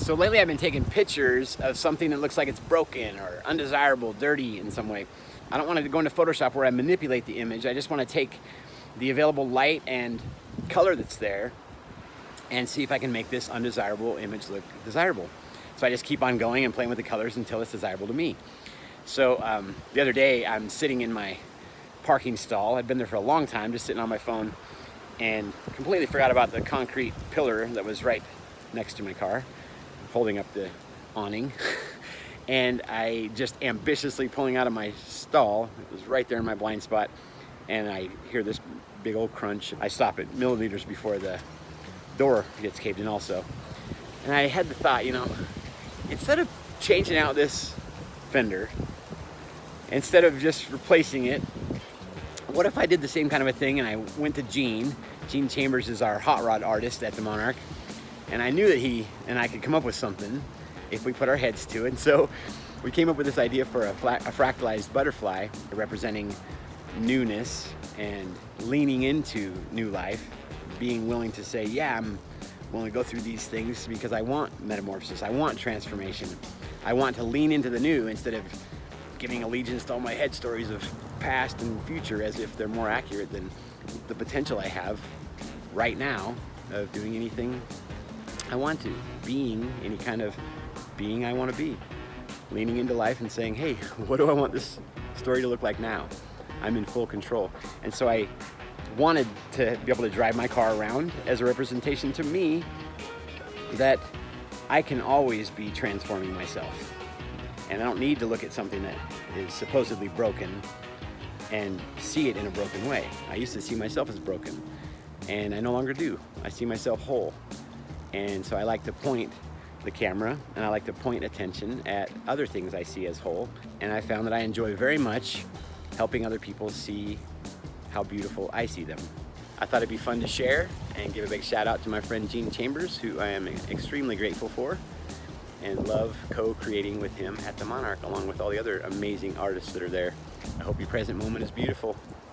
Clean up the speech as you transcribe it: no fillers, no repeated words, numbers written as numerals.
So lately I've been taking pictures of something that looks like it's broken or undesirable, dirty in some way. I don't want to go into Photoshop where I manipulate the image. I just want to take the available light and color that's there and see if I can make this undesirable image look desirable. So I just keep on going and playing with the colors until it's desirable to me. So the other day I'm sitting in my parking stall. I'd been there for a long time, just sitting on my phone, and completely forgot about the concrete pillar that was right next to my car, holding up the awning. And I just ambitiously pulling out of my stall. It was right there in my blind spot, and I hear this big old crunch. I stop it millimeters before the door gets caved in also. And I had the thought, you know, instead of changing out this fender, instead of just replacing it, what if I did the same kind of a thing and I went to Gene Chambers is our hot rod artist at the Monarch, and I knew that he and I could come up with something if we put our heads to it. And so we came up with this idea for a fractalized butterfly representing newness and leaning into new life, being willing to say, yeah, I'm willing to go through these things because I want metamorphosis, I want transformation, I want to lean into the new instead of giving allegiance to all my head stories of past and future as if they're more accurate than the potential I have right now of doing anything I want to, being any kind of being I want to be, leaning into life and saying, hey, what do I want this story to look like now? I'm in full control. And so I wanted to be able to drive my car around as a representation to me that I can always be transforming myself. And I don't need to look at something that is supposedly broken and see it in a broken way. I used to see myself as broken, and I no longer do. I see myself whole. And so I like to point the camera, and I like to point attention at other things I see as whole. And I found that I enjoy very much helping other people see how beautiful I see them. I thought it'd be fun to share and give a big shout out to my friend Gene Chambers, who I am extremely grateful for and love co-creating with him at the Monarch, along with all the other amazing artists that are there. I hope your present moment is beautiful.